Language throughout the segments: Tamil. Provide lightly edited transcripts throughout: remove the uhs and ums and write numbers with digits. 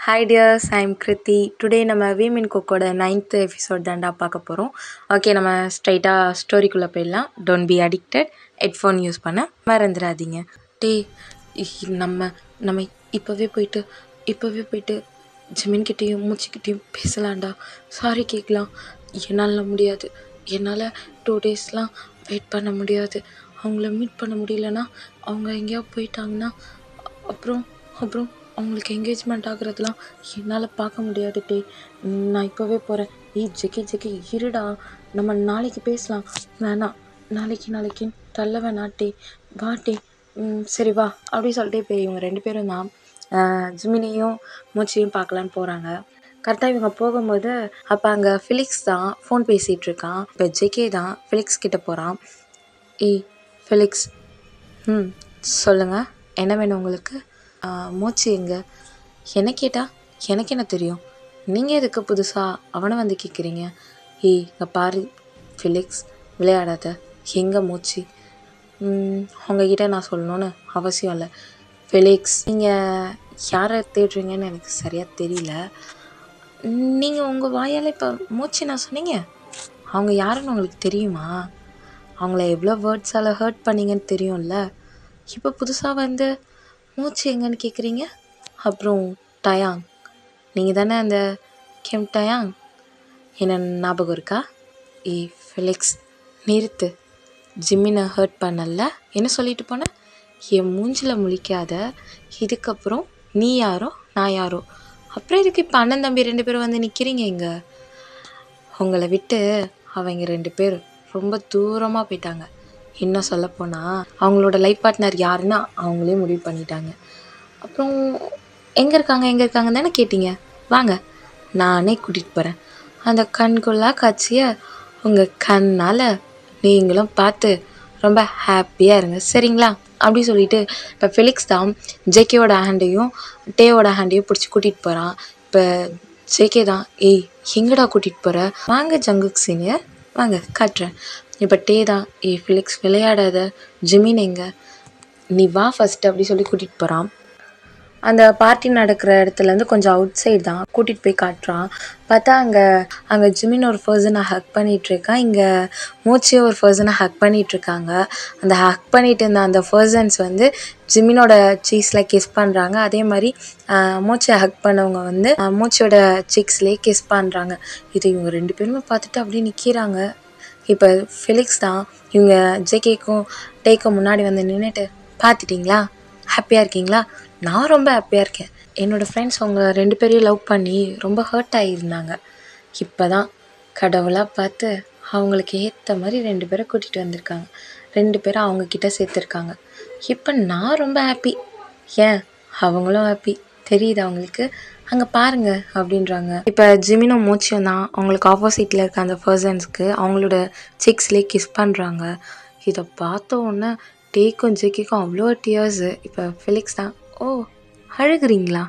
Hi dears, I'm Kriti. Today நம்ம வீமின் குக்கோட 9th எபிசோட் தாண்டா பார்க்க போகிறோம். ஓகே, நம்ம ஸ்ட்ரைட்டாக ஸ்டோரிக்குள்ளே போயிடலாம். Don't be addicted. Headphone use பண்ண மறந்துடாதீங்க. நம்ம நம்ம இப்போவே போயிட்டு ஜிமின்கிட்டேயும் மூச்சிக்கிட்டேயும் பேசலாம்டா. சாரி கேட்கலாம். என்னால் முடியாது. என்னால் 2 டேஸ்லாம் வெயிட் பண்ண முடியாது. அவங்கள மீட் பண்ண முடியலன்னா அவங்க எங்கேயோ போயிட்டாங்கன்னா அப்புறம் அப்புறம் அவங்களுக்கு என்கேஜ்மெண்ட் ஆகுறதுலாம் என்னால் பார்க்க முடியாது. நான் இப்போவே போகிறேன். ஜெக்கி இருடா, நம்ம நாளைக்கு பேசலாம். வேணாம், நாளைக்குன்னு தள்ள வேணாம். வா சரி வா அப்படி சொல்லிட்டு இப்போ இவங்க 2 பேரும் தான் ஜிமினியும் மூச்சியும் பார்க்கலான்னு போகிறாங்க. கரெக்டாக இவங்க போகும்போது அப்போ அங்கே ஃபிலிக்ஸ் தான் ஃபோன் பேசிகிட்டு இருக்கான். இப்போ ஜெக்கே தான் ஃபிலிக்ஸ் கிட்டே போகிறான். ஃபிலிக்ஸ், சொல்லுங்கள், என்ன வேணும் உங்களுக்கு? மூச்சு எங்கே? என்ன கேட்டால் எனக்கு என்ன தெரியும்? நீங்கள் எதுக்கு புதுசாக அவனை வந்து கேட்குறீங்க? இங்கே பாரு ஃபிலிக்ஸ், விளையாடாத. எங்கே மூச்சு? உங்ககிட்ட நான் சொல்லணுன்னு அவசியம் இல்லை. ஃபிலிக்ஸ், நீங்கள் யாரை தேடுறீங்கன்னு எனக்கு சரியாக தெரியல. நீங்கள் உங்கள் வாயால் இப்போ மூச்சு நான் சொன்னீங்க. அவங்க யாருன்னு உங்களுக்கு தெரியுமா? அவங்கள எவ்வளோ வேர்ட்ஸால் ஹர்ட் பண்ணிங்கன்னு தெரியும்ல. இப்போ புதுசாக வந்து மூச்சு எங்கன்னு கேட்குறீங்க? அப்புறம் டயாங், நீங்கள் தானே அந்த கிம் டயாங், என்ன ஞாபகம் இருக்கா? ஃபிலிக்ஸ், நிறுத்து. ஜிம்மினை ஹர்ட் பண்ணல என்ன சொல்லிட்டு போனேன்? என் மூஞ்சில் முழிக்காத. இதுக்கப்புறம் நீ யாரோ நான் யாரோ. அப்புறம் இதுக்கு இப்போ அண்ணன் தம்பி 2 பேரும் வந்து நிற்கிறீங்க இங்கே. உங்களை விட்டு அவங்க 2 பேர் ரொம்ப தூரமாக போயிட்டாங்க. இன்னும் சொல்லப்போனால் அவங்களோட லைஃப் பார்ட்னர் யாருன்னா அவங்களே முடிவு பண்ணிட்டாங்க. அப்புறம் எங்கே இருக்காங்க தானே கேட்டீங்க? வாங்க, நானே கூட்டிகிட்டு போகிறேன். அந்த கண்கொள்ளா காட்சியை உங்கள் கண்ணால் நீங்களும் பார்த்து ரொம்ப ஹாப்பியாக இருங்க, சரிங்களா? அப்படி சொல்லிட்டு இப்போ ஃபிலிக்ஸ் தான் ஜேகேவோட ஹேண்டையும் டேவோட ஹேண்டையும் பிடிச்சி கூட்டிகிட்டு போகிறான். இப்போ ஜேகே தான், எங்கடா கூட்டிகிட்டு போகிற? வாங்க ஜங்குக் சீனியர், வாங்க காட்டுறேன். இப்போ டே தான், ஃபிலிக்ஸ் விளையாடாத, ஜிமின் எங்கே? நீ வா ஃபஸ்ட்டு அப்படி சொல்லி கூட்டிகிட்டு போகிறான். அந்த பார்ட்டி நடக்கிற இடத்துலேருந்து கொஞ்சம் அவுட் சைடு தான் கூட்டிகிட்டு போய் காட்டுறான். பார்த்தா அங்கே ஜிமின் ஒரு பர்சனை ஹக் பண்ணிகிட்ருக்கான். இங்கே மூச்சியை ஒரு பர்சனை ஹக் பண்ணிகிட்ருக்காங்க. அந்த ஹக் பண்ணிட்டு இருந்த அந்த பர்சன்ஸ் வந்து ஜிமினோட சீஸில் கிஸ் பண்ணுறாங்க. அதே மாதிரி மூச்சியை ஹக் பண்ணவங்க வந்து மூச்சியோட சீக்ஸ்லேயே கிஸ் பண்ணுறாங்க. இது இவங்க 2 பேருமே பார்த்துட்டு அப்படியே நிற்கிறாங்க. இப்போ ஃபிலிக்ஸ் தான் இவங்க ஜேகேக்கும் டேக்கும் முன்னாடி வந்து நின்றுட்டு, பார்த்துட்டிங்களா, ஹாப்பியாக இருக்கீங்களா? நான் ரொம்ப ஹாப்பியாக இருக்கேன். என்னோடய ஃப்ரெண்ட்ஸ் அவங்க 2 பேரையும் லவ் பண்ணி ரொம்ப ஹர்ட் ஆகியிருந்தாங்க. இப்போ தான் கடவுளாக பார்த்து அவங்களுக்கு ஏற்ற மாதிரி 2 பேரை கூட்டிகிட்டு வந்திருக்காங்க. 2 பேரை அவங்கக்கிட்ட சேர்த்துருக்காங்க. இப்போ நான் ரொம்ப ஹாப்பி. ஏன் அவங்களும் ஹாப்பி தெரியுது அவங்களுக்கு, அங்கே பாருங்க அப்படின்றாங்க. இப்போ ஜிமினும் மூச்சியும் தான் அவங்களுக்கு ஆப்போசிட்டில் இருக்க அந்த பர்சன்ஸ்க்கு அவங்களோட சிக்ஸ்லேயே கிஸ் பண்ணுறாங்க. இதை பார்த்த உடனே டேக்கும் ஜேகேக்கும் அவ்வளோ டியர்ஸு. இப்போ ஃபிலிக்ஸ் தான், அழுகுறீங்களா?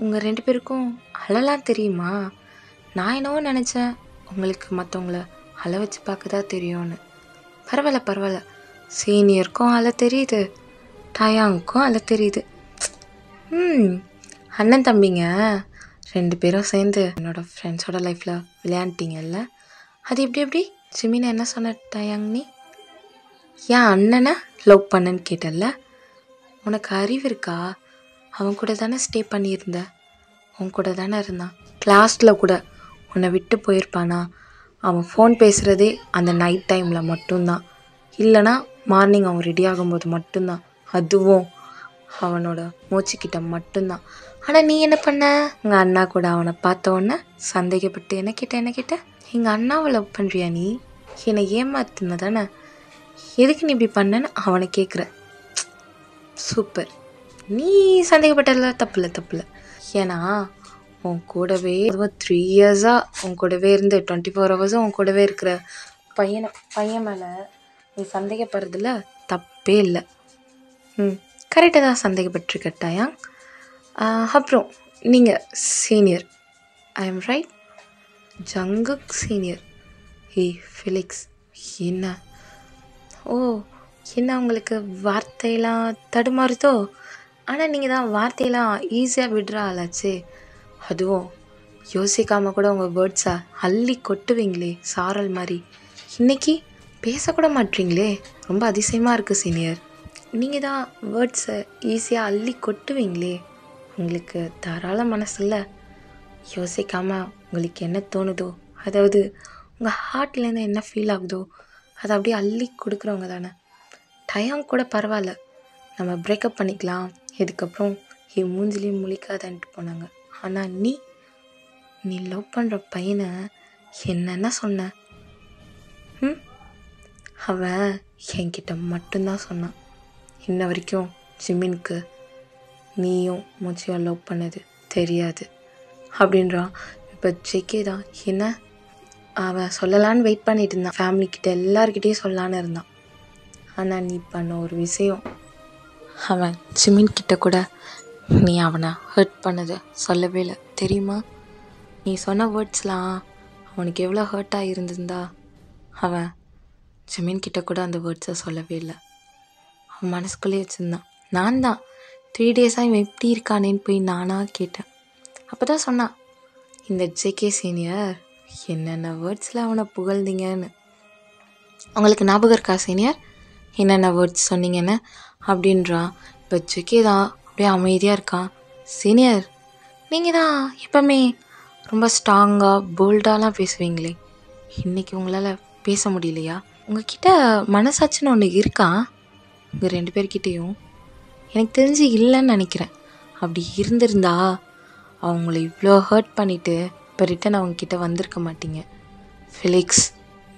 உங்கள் 2 பேருக்கும் அழலாம் தெரியுமா? நான் என்னவோ நினச்சேன் உங்களுக்கு மற்றவங்கள அழ வச்சு பார்க்க தான் தெரியும்னு. பரவாயில்ல, சீனியருக்கும் அழ தெரியுது, டயாங்க்கும் அழ தெரியுது. அண்ணன் தம்பிங்க 2 பேரும் சேர்ந்து என்னோடய ஃப்ரெண்ட்ஸோட லைஃப்பில் விளையாண்டிங்கல்ல, அது எப்படி? ஜிமினை என்ன சொன்ன டயாங்? நீ ஏன் அண்ணனை லவ் பண்ணன்னு கேட்டல்ல? உனக்கு அறிவு இருக்கா? அவன் கூட தானே ஸ்டே பண்ணியிருந்த, உன் கூட தானே இருந்தான். கிளாஸில் கூட உன்னை விட்டு போயிருப்பானா? அவன் ஃபோன் பேசுகிறதே அந்த நைட் டைமில் மட்டும்தான், இல்லைனா மார்னிங் அவன் ரெடி ஆகும்போது மட்டும்தான், அதுவும் அவனோட மூச்சுக்கிட்ட மட்டும்தான். ஆனால் நீ என்ன பண்ண? எங்கள் அண்ணா கூட அவனை பார்த்த உடனே சந்தேகப்பட்டு என்ன கேட்ட? எங்கள் அண்ணாவை லவ் பண்ணுறியா நீ? என்னை ஏமாத்துன தானே? எதுக்கு நீ இப்படி பண்ணன்னு அவனை கேட்குற. சூப்பர், நீ சந்தேகப்பட்டதில் தப்பில்லை. ஏன்னா உன் கூடவே 3 இயர்ஸாக உன் கூடவே இருந்து 24 ஹவர்ஸும் உன் கூடவே இருக்கிற பையன் மேலே நீ சந்தேகப்படுறதுல தப்பே இல்லை. கரெக்டாக தான் சந்தேகப்பட்டிருக்க டயாங். அப்புறம் நீங்கள் senior, I am right? Jungkook senior. Felix, என்ன உங்களுக்கு வார்த்தையெல்லாம் தடுமாறுதோ? ஆனால் நீங்கள் தான் வார்த்தையெல்லாம் ஈஸியாக விடுற ஆளாச்சே. அதுவும் யோசிக்காமல் கூட உங்கள் வேர்ட்ஸை அள்ளி கொட்டுவீங்களே சாரல் மாதிரி. இன்னைக்கு பேசக்கூட மாட்டீங்களே, ரொம்ப அதிசயமாக இருக்குது சீனியர். நீங்கள் தான் வேர்ட்ஸை ஈஸியாக அள்ளி கொட்டுவீங்களே, உங்களுக்கு தாராள மனசில்ல. யோசிக்காமல் உங்களுக்கு என்ன தோணுதோ, அதாவது உங்கள் ஹார்ட்லேருந்து என்ன ஃபீல் ஆகுதோ அதை அப்படியே அள்ளி கொடுக்குறவங்க தானே. டைம் கூட பரவாயில்ல, நம்ம பிரேக்கப் பண்ணிக்கலாம், இதுக்கப்புறம் என் மூஞ்சிலையும் முழிக்காதன்ட்டு போனாங்க. ஆனால் நீ லவ் பண்ணுற பையனை என்னென்ன சொன்ன? அவன் என்கிட்ட மட்டும்தான் சொன்னான், இன்ன வரைக்கும் ஜிமினுக்கு நீயும் மூச்சியும் லவ் பண்ணது தெரியாது அப்படின்றான். இப்போ ஜெகே தான் என்ன அவன் சொல்லலான்னு வெயிட் பண்ணிட்டு இருந்தான், ஃபேமிலிக்கிட்ட எல்லார்கிட்டையும் சொல்லலான்னு இருந்தான். ஆனால் நீ பண்ண ஒரு விஷயம், அவன் ஜிமின் கிட்ட கூட நீ அவனை ஹர்ட் பண்ணதை சொல்லவே இல்லை தெரியுமா? நீ சொன்ன வேர்ட்ஸ்லாம் அவனுக்கு எவ்வளோ ஹர்ட்டாக இருந்திருந்தா அவன் ஜிமின் கிட்ட கூட அந்த வேர்ட்ஸை சொல்லவே இல்லை. அவன் மனசுக்குள்ளேயே வச்சுருந்தான். நான் தான் 3 டேஸாக இவன் எப்படி இருக்கானேன்னு போய் நானாக கேட்டேன். அப்போ தான் சொன்னான், இந்த ஜேகே சீனியர் என்னென்ன வேர்ட்ஸில் அவனை புகழ்ந்தீங்கன்னு. உங்களுக்கு ஞாபகம் இருக்கா சீனியர் என்னென்ன வேர்ட்ஸ் சொன்னீங்கன்னு அப்படின்றான். இப்போ ஜேகே தான் அப்படியே அமைதியாக இருக்கான். சீனியர் நீங்கள் தான் எப்பவுமே ரொம்ப ஸ்ட்ராங்காக போல்டாலாம் பேசுவீங்களே, இன்றைக்கி உங்களால் பேச முடியலையா? உங்ககிட்ட மனசாட்சின்னு ஒன்று இருக்கா உங்கள் 2 பேர்கிட்டையும்? எனக்கு தெரிஞ்சு இல்லைன்னு நினைக்கிறேன். அப்படி இருந்திருந்தா அவங்கள இவ்வளோ ஹர்ட் பண்ணிவிட்டு இப்போ ரிட்டன் அவங்கக்கிட்ட வந்திருக்க மாட்டீங்க. ஃபிலிக்ஸ்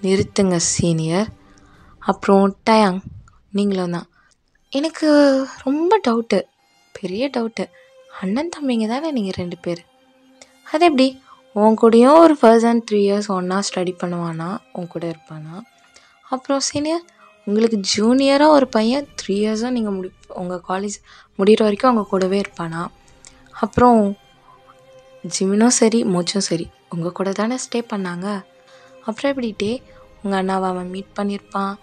நிறுத்துங்க சீனியர். அப்புறம் டயாங் நீங்களும் தான். எனக்கு ரொம்ப டவுட்டு, பெரிய டவுட்டு. அண்ணன் தம்பிங்க தானே நீங்கள் 2 பேர். அது எப்படி உன் கூடயும் ஒரு பர்சன் 3 இயர்ஸ் ஒன்றா ஸ்டடி பண்ணுவானா, உன் கூட இருப்பானா? அப்புறம் சீனியர் உங்களுக்கு ஜூனியராக ஒரு பையன் 3 இயர்ஸாக நீங்கள் உங்கள் காலேஜ் முடிகிற வரைக்கும் அவங்க கூடவே இருப்பானா? அப்புறம் ஜிமினும் சரி மூச்சும் சரி உங்கள் கூட தானே ஸ்டே பண்ணாங்க. அப்புறம் எப்படிட்டே உங்கள் அண்ணாவை அவன் மீட் பண்ணியிருப்பான்,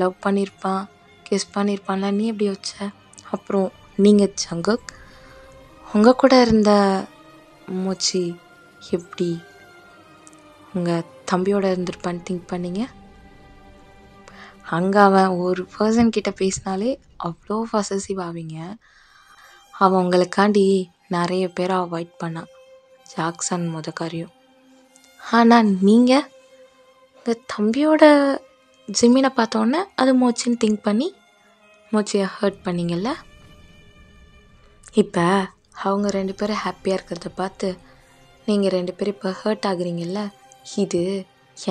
லவ் பண்ணியிருப்பான், கிஸ் பண்ணியிருப்பான்ல, நீ எப்படி வச்ச? அப்புறம் நீங்கள் ஜங்குக் உங்கள் கூட இருந்த மூச்சு எப்படி உங்கள் தம்பியோட இருந்திருப்பான்னு திங்க் பண்ணீங்க? அங்கே அவன் ஒரு பர்சன் கிட்ட பேசினாலே அவ்வளோ பொசசிவ் ஆவீங்க. அவன் உங்களுக்காண்டி நிறைய பேரை அவாய்ட் பண்ணான், ஜாக்சன் காரியம். ஆனால் நீங்கள் உங்கள் தம்பியோட ஜிமினை பார்த்தோன்னே அது மூச்சுன்னு திங்க் பண்ணி மூச்சையை ஹர்ட் பண்ணிங்கல்ல. இப்போ அவங்க 2 பேரும் ஹாப்பியாக இருக்கிறத பார்த்து நீங்கள் 2 பேரும் இப்போ ஹர்ட் ஆகுறீங்கல்ல, இது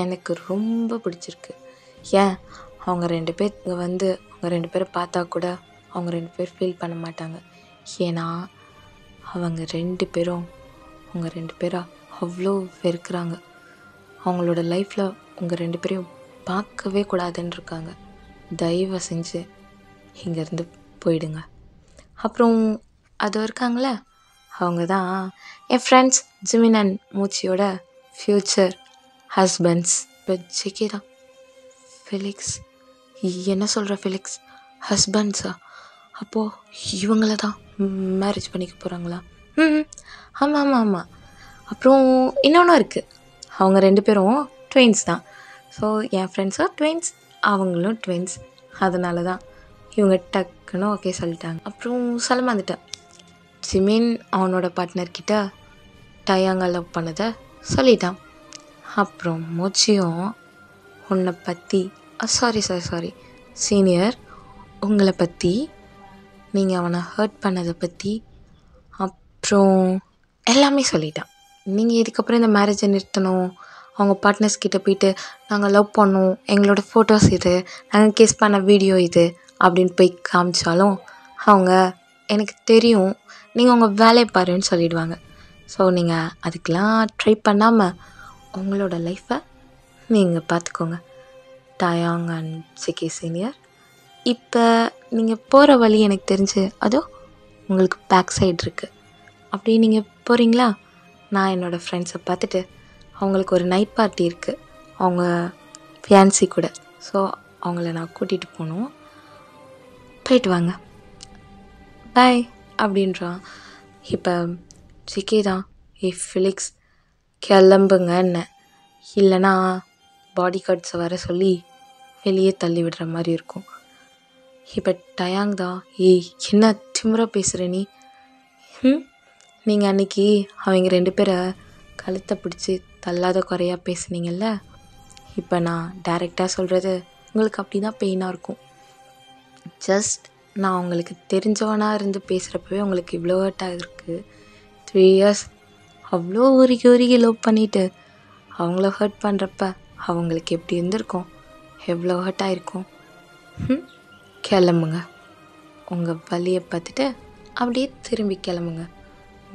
எனக்கு ரொம்ப பிடிச்சிருக்கு. ஏன் அவங்க 2 பேர் இங்கே வந்து அவங்க 2 பேரை பார்த்தா கூட அவங்க 2 பேர் ஃபீல் பண்ண மாட்டாங்க. ஏன்னா அவங்க 2 பேரும் அவங்க 2 பேரா அவ்வளோ வெறுக்கிறாங்க. அவங்களோட லைஃப்பில் உங்கள் 2 பேரையும் பார்க்கவே கூடாதுன்னு இருக்காங்க. தயவு செஞ்சு இங்கேருந்து போயிடுங்க. அப்புறம் அது இருக்காங்களே அவங்க தான் என் ஃப்ரெண்ட்ஸ் ஜிமின் அண்ட் மூச்சியோட ஃப்யூச்சர் ஹஸ்பண்ட்ஸ். இப்போ ஜெகே தான். ஃபிலிக்ஸ் என்ன சொல்கிற ஃபிலிக்ஸ்? ஹஸ்பண்ட்ஸா? அப்போது இவங்கள தான் மேரேஜ் பண்ணிக்க போகிறாங்களா? ஆமாம் ஆமாம் ஆமாம். அப்புறம் இன்னொன்றும் இருக்குது, அவங்க 2 பேரும் ட்வின்ஸ் தான். ஸோ என் ஃப்ரெண்ட்ஸும் ட்வின்ஸ், அவங்களும் ட்வின்ஸ். அதனால தான் இவங்க டக்குன்னு ஓகே சொல்லிட்டாங்க. அப்புறம் சொல்ல மாந்துட்டேன், ஜிமின் அவனோட பார்ட்னர்கிட்ட டயாங்க லவ் பண்ணதை சொல்லிட்டான். அப்புறம் மூச்சியும் உன்னை பற்றி சாரி சீனியர் உங்களை பற்றி, நீங்கள் அவனை ஹர்ட் பண்ணதை பற்றி, அப்புறம் எல்லாமே சொல்லிட்டான். நீங்கள் இதுக்கப்புறம் இந்த மேரேஜை நிறுத்தணும், அவங்க பார்ட்னர்ஸ் கிட்ட போயிட்டு நாங்கள் லவ் பண்ணோம், எங்களோட ஃபோட்டோஸ் இது, நாங்கள் கிஸ் பண்ண வீடியோ இது அப்படின்னு போய் காமிச்சாலும் அவங்க எனக்கு தெரியும் நீங்கள் உங்கள் வேலையை பாருன்னு சொல்லிடுவாங்க. ஸோ நீங்கள் அதுக்கெலாம் ட்ரை பண்ணாமல் உங்களோட லைஃப்பை நீங்கள் பார்த்துக்கோங்க. டயாங் அண்ட் ஜெகே சீனியர், இப்போ நீங்கள் போகிற வழி எனக்கு தெரிஞ்சு அதோ உங்களுக்கு பேக் சைடு இருக்குது. அப்படி நீங்கள் போகிறீங்களா? நான் என்னோடய ஃப்ரெண்ட்ஸை பார்த்துட்டு அவங்களுக்கு ஒரு நைட் பார்ட்டி இருக்குது அவங்க ஃபியான்சி கூட. ஸோ அவங்கள நான் கூட்டிகிட்டு போகணும், போயிட்டு வாங்க. பாய். அப்படின்றான். இப்போ ஜிகே தான், ஃபிலிக்ஸ் கிளம்புங்க என்ன, இல்லைனா பாடி கார்ட்ஸை வர சொல்லி வெளியே தள்ளி விடுற மாதிரி இருக்கும். இப்போ டயாங் தான், என்ன திமிரா பேசுகிற நீ? நீங்கள் அன்றைக்கி அவங்க 2 பேரை கழுத்தை பிடிச்சி தள்ளாத குறையாக பேசுனீங்கல்ல, இப்போ நான் டைரெக்டாக சொல்கிறது உங்களுக்கு அப்படி தான் பெயினாக இருக்கும். ஜஸ்ட் நான் உங்களுக்கு தெரிஞ்சவனாக இருந்து பேசுகிறப்பவே உங்களுக்கு இவ்வளோ ஹர்ட் ஆகிருக்கு. 3 years அவ்வளோ உருகி லவ் பண்ணிவிட்டு அவங்கள ஹர்ட் பண்ணுறப்ப அவங்களுக்கு எப்படி இருந்திருக்கும், எவ்வளோ ஹர்ட் ஆகிருக்கும். கிளம்புங்க, உங்கள் வழியை பார்த்துட்டு அப்படியே திரும்பி கிளம்புங்க.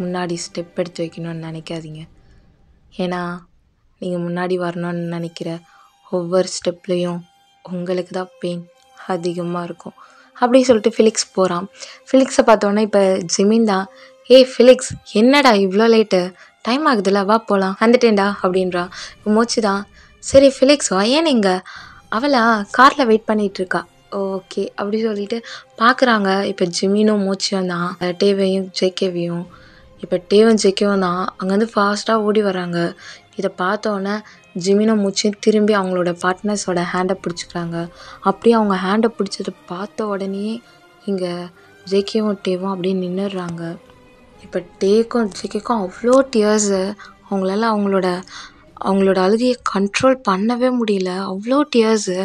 முன்னாடி ஸ்டெப் எடுத்து வைக்கணும்னு நினைக்காதீங்க. ஏன்னா நீங்கள் முன்னாடி வரணும்னு நினைக்கிற ஒவ்வொரு ஸ்டெப்லேயும் உங்களுக்கு தான் பெயின் அதிகமாக இருக்கும். அப்படி சொல்லிட்டு ஃபிலிக்ஸ் போகிறான். ஃபிலிக்ஸை பார்த்தோன்னே இப்போ ஜிமின் தான், ஃபிலிக்ஸ் என்னடா இவ்வளோ லேட்டு, டைம் ஆகுதுல்ல, வா போகலாம். வந்துட்டேன்டா அப்படின்றா. மூச்சு தான், சரி ஃபிலிக்ஸ் வா, ஏன் நீங்கள் அவளா காரில் வெயிட் பண்ணிகிட்ருக்கா, ஓகே அப்படி சொல்லிட்டு பார்க்குறாங்க. இப்போ ஜிமினும் மூச்சியும் தான் டேவையும் ஜேகேவையும். இப்போ டேவும் ஜேகேவும் தான் அங்கேருந்து ஃபாஸ்ட்டாக ஓடி வராங்க. இதை பார்த்தோன்னே ஜிமினும் மூச்சியும் திரும்பி அவங்களோட பார்ட்னர்ஸோட ஹேண்டை பிடிச்சிக்கிறாங்க. அப்படியே அவங்க ஹேண்டை பிடிச்சதை பார்த்த உடனே இங்கே ஜேகேவும் டேவும் அப்படியே நின்றுடுறாங்க. இப்போ டேக்கும் ஜேகேக்கும் அவ்வளோ டியர்ஸு, அவங்களால அவங்களோட அழுகையை கண்ட்ரோல் பண்ணவே முடியல, அவ்வளோ டியர்ஸு.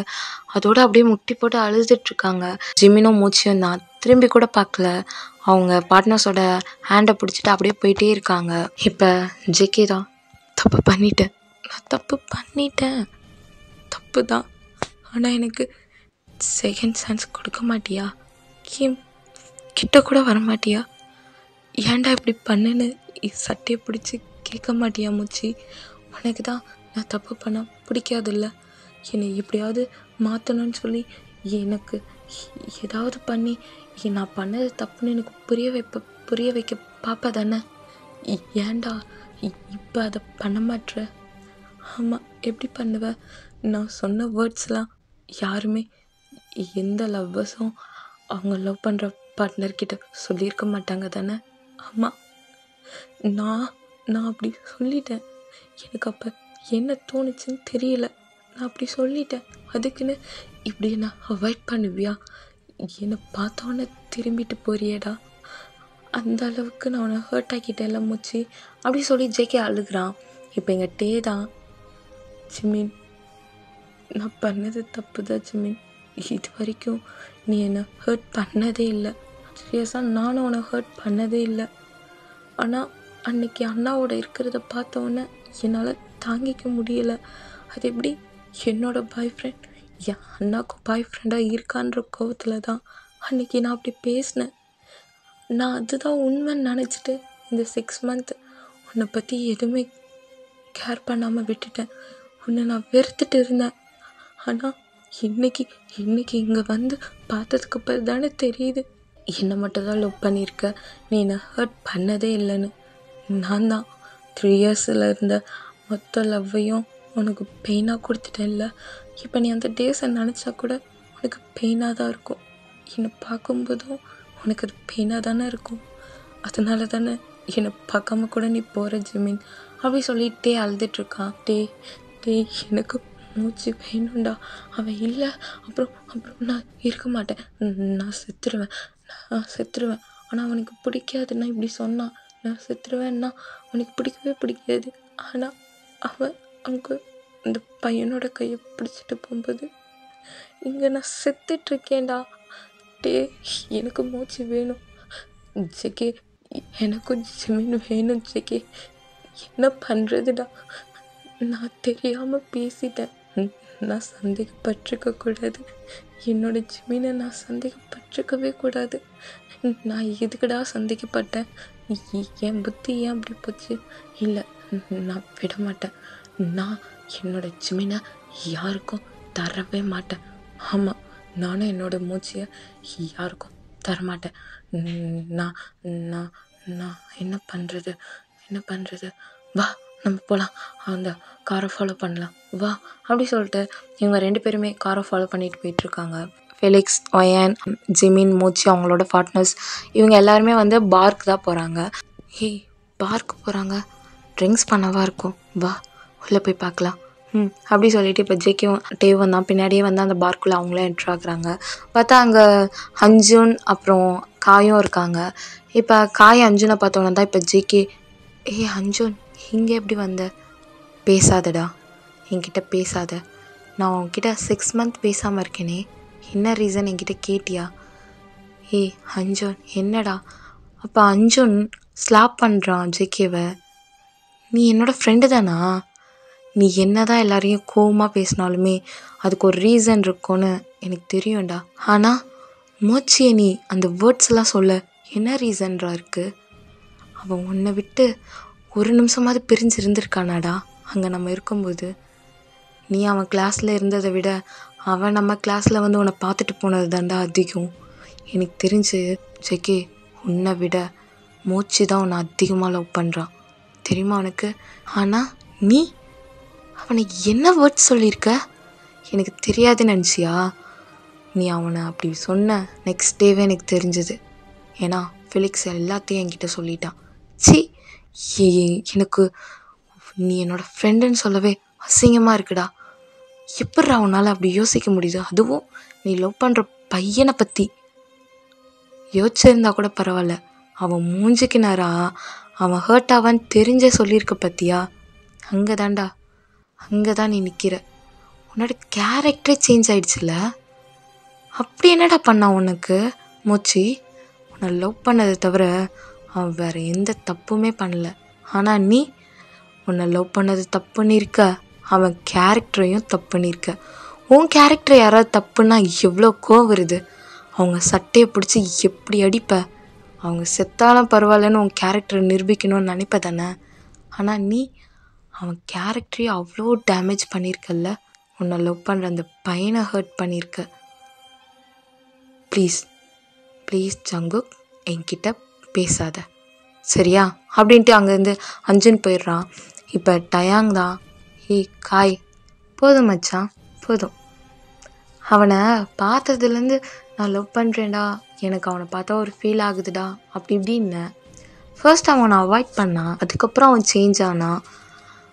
அதோடு அப்படியே முட்டி போட்டு அழுதுட்ருக்காங்க. ஜிமினும் மூச்சியும் தான் திரும்பி கூட பார்க்கல, அவங்க பார்ட்னர்ஸோட ஹேண்டை பிடிச்சிட்டு அப்படியே போயிட்டே இருக்காங்க. இப்போ ஜேகே தான், தப்பு பண்ணிட்டேன், நான் தப்பு பண்ணிட்டேன், தப்பு தான், ஆனால் எனக்கு செகண்ட் சான்ஸ் கொடுக்க மாட்டியா, கிட்ட கூட வர மாட்டியா, ஏன்டா இப்படி பண்ணுன்னு சட்டையை பிடிச்சி கேட்க மாட்டியா மூச்சி, உனக்கு தான் நான் தப்பு பண்ண பிடிக்காதில்ல, என்னை எப்படியாவது மாற்றணும்னு சொல்லி எனக்கு ஏதாவது பண்ணி நான் பண்ணது தப்புன்னு எனக்கு புரிய வைக்க பாப்பா தானே, ஏன்டா இப்போ அதை பண்ண மாட்டுற? ஆமாம், எப்படி பண்ணுவேன்? நான் சொன்ன வேர்ட்ஸ்லாம் யாருமே எந்த லவ்வர்ஸும் அவங்க லவ் பண்ணுற பார்ட்னர்கிட்ட சொல்லியிருக்க மாட்டாங்க தானே. ஆமாம், நான் அப்படி சொல்லிட்டேன், எனக்கு அப்போ என்ன தோணுச்சுன்னு தெரியல, நான் அப்படி சொல்லிட்டேன், அதுக்குன்னு இப்படி என்ன அவாய்ட் பண்ணுவியா, என்னை பார்த்தோன்னே திரும்பிட்டு போறியேடா, அந்த அளவுக்கு நான் உன்னை ஹர்ட் ஆக்கிட்டேன்ல மூச்சு அப்படி சொல்லி ஜேகே அழுகிறான். இப்போ எங்கள் டே தான், ஜிமின் நான் பண்ணது தப்பு தான் ஜிமின், இது வரைக்கும் நீ என்னை ஹர்ட் பண்ணதே இல்லை, சீரியஸாக நானும் உன்னை ஹர்ட் பண்ணதே இல்லை, ஆனால் அன்னைக்கு அண்ணாவோட இருக்கிறத பார்த்தோன்னே என்னால் தாங்கிக்க முடியலை, அது எப்படி என்னோட பாய் ஃப்ரெண்ட் என் அண்ணாக்கும் பாய் ஃப்ரெண்டாக இருக்கான்ற கோவத்தில் தான் அன்றைக்கி நான் அப்படி பேசினேன், நான் அதுதான் உண்மைன்னு நினச்சிட்டு இந்த 6 month உன்னை பற்றி எதுவுமே கேர் பண்ணாமல் விட்டுட்டேன், உன்னை நான் வெறுத்துட்டு இருந்தேன், ஆனால் இன்னைக்கு இங்கே வந்து பார்த்ததுக்கு அப்புறம் தானே தெரியுது என்னை மட்டும் தான் லவ் பண்ணியிருக்க, நீ என்னை ஹர்ட் பண்ணதே இல்லைன்னு. நான் தான் 3 yearsல இருந்த மொத்த லவ்வையும் உனக்கு பெயினாக கொடுத்துட்டேன் இல்லை, இப்போ நீ அந்த டேஸை நினச்சா கூட உனக்கு பெயினாக தான் இருக்கும், என்னை பார்க்கும்போதும் உனக்கு அது பெயினாக தானே இருக்கும், அதனால தானே என்னை பார்க்காம கூட நீ போகிற ஜிமின் அப்படி சொல்லிகிட்டே அழுதுட்ருக்கான். டே எனக்கு மூச்சு வேணும்டா, அவன் இல்லை அப்புறம் நான் இருக்க மாட்டேன், நான் செத்துருவேன், ஆனால் அவனுக்கு பிடிக்காதுன்னா இப்படி சொன்னான், நான் செத்துருவேன்னா அவனுக்கு பிடிக்கவே பிடிக்காது, ஆனால் அவன் அங்கே அந்த பையனோட கையை பிடிச்சிட்டு போகும்போது இங்கே நான் செத்துட்ருக்கேன்டா. டே எனக்கு மூச்சு வேணும் ஜெகே, எனக்கும் ஜிமின் வேணும் ஜெகே, என்ன பண்ணுறதுடா, நான் தெரியாமல் பேசிட்டேன், நான் சந்தேகப்பட்டிருக்க கூடாது, என்னோட ஜிமினை நான் சந்தேகப்பட்டிருக்கவே கூடாது, நான் எதுக்குடா சந்தேகப்பட்டேன், என் புத்தி ஏன் அப்படி போச்சு, இல்லை நான் விட மாட்டேன், நான் என்னோட ஜிமினை யாருக்கும் தரவே மாட்டேன், ஆமாம் நானும் என்னோட மூச்சியை யாருக்கும் தரமாட்டேன், நான் நான் நான் என்ன பண்ணுறது, வா நம்ம போகலாம், அந்த காரை ஃபாலோ பண்ணலாம் வா அப்படி சொல்லிட்டு இவங்க 2 பேருமே காரை ஃபாலோ பண்ணிட்டு போயிட்டுருக்காங்க. ஃபெலிக்ஸ், ஒயன், ஜிமின், மோச்சி அவங்களோட பார்ட்னர்ஸ் இவங்க எல்லாருமே வந்து பார்க்கு தான் போகிறாங்க. பார்க்கு போகிறாங்க, ட்ரிங்க்ஸ் பண்ணவா இருக்கும், வா உள்ளே போய் பார்க்கலாம். அப்படி சொல்லிட்டு இப்போ ஜேகேவும் டேவும் தான் பின்னாடியே வந்து அந்த பார்க்குள்ளே அவங்களே என்ட்ரு ஆகுறாங்க. பார்த்தா அங்கே அஞ்சுன் அப்புறம் காயும் இருக்காங்க. இப்போ காய் அஞ்சுனை பார்த்தோன்னா தான் இப்போ ஜேகே, அஞ்சுன் இங்கே எப்படி வந்த? பேசாதடா, என்கிட்ட பேசாத. நான் உன்கிட்ட 6 மந்த் பேசாமல் இருக்கேனே, என்ன ரீசன் என்கிட்ட கேட்டியா? அஞ்சுன் என்னடா? அப்போ அஞ்சுன் ஸ்லாப் பண்ணுறான் ஜேகேவை. நீ என்னோட ஃப்ரெண்டு தானா? நீ என்ன தான் எல்லாரையும் கோவமாக பேசினாலுமே அதுக்கு ஒரு ரீசன் இருக்கும்னு எனக்கு தெரியும்டா. ஆனால் மோச்சியை நீ அந்த வேர்ட்ஸ் எல்லாம் சொல்ல என்ன ரீசன்றா இருக்குது? அவன் உன்னை விட்டு ஒரு நிமிஷமாவது பிரிஞ்சு இருந்திருக்கானாடா அங்கே நம்ம இருக்கும்போது? நீ அவன் கிளாஸில் இருந்ததை விட அவன் நம்ம கிளாஸில் வந்து உன்னை பார்த்துட்டு போனது தாண்டா அதிகம். எனக்கு தெரிஞ்சு ஜேகே உன்னை விட மோச்சி தான் உன்னை அதிகமாக லவ் பண்ணுறான், தெரியுமா உனக்கு? ஆனால் நீ அவனை என்ன வேர்ட்ஸ் சொல்லியிருக்க? எனக்கு தெரியாதுன்னு நினச்சியா? நீ அவனை அப்படி சொன்ன நெக்ஸ்ட் டேவே எனக்கு தெரிஞ்சது. ஏன்னா ஃபெலிக்ஸ் எல்லாத்தையும் என்கிட்ட சொல்லிட்டான். எனக்கு நீ என்னோட ஃப்ரெண்டுன்னு சொல்லவே அசிங்கமாக இருக்குடா. எப்பட்றா அவனால் அப்படி யோசிக்க முடியுது? அதுவும் நீ லவ் பண்ணுற பையனை பற்றி யோசிச்சிருந்தா கூட பரவாயில்ல, அவன் மூஞ்சிக்கு நேரா அவன் ஹர்ட் ஆவான்னு தெரிஞ்சே சொல்லியிருக்க பற்றியா? அங்கே தான் நீ நிற்கிற. உன்னோட கேரக்டரே சேஞ்ச் ஆயிடுச்சுல்ல. அப்படி என்னடா பண்ணான் உனக்கு மோச்சி? உன்னை லவ் பண்ணதை தவிர அவன் வேறு எந்த தப்புமே பண்ணல. ஆனால் நீ உன்னை லவ் பண்ணது தப்பு பண்ணியிருக்க, அவன் கேரக்டரையும் தப்பு பண்ணியிருக்க. உன் கேரக்டர் யாராவது தப்புன்னா எவ்வளோ கோவம் வருது. அவங்க சட்டையை பிடிச்சி எப்படி அடிப்ப? அவங்க செத்தாலும் பரவாயில்லன்னு உன் கேரக்டரை நிரூபிக்கணும்னு நினைப்ப தானே. ஆனால் நீ அவன் கேரக்டரையும் அவ்வளோ டேமேஜ் பண்ணியிருக்கல்ல. உன்னை லவ் பண்ணுற அந்த பையனை ஹர்ட் பண்ணியிருக்க. ப்ளீஸ் ஜங்குக் என்கிட்ட பேசாத, சரியா? அப்படின்ட்டு அங்கேருந்து அஞ்சுன் போயிடுறான். இப்போ டயாங் தான், காய் போதும் மச்சான் போதும். அவனை பார்த்ததுலேருந்து நான் லவ் பண்ணுறேன்டா, எனக்கு அவனை பார்த்தா ஒரு ஃபீல் ஆகுதுடா அப்படி இப்படின்னு. ஃபர்ஸ்ட் அவனை அவாய்ட் பண்ணான், அதுக்கப்புறம் அவன் சேஞ்ச் ஆனான்.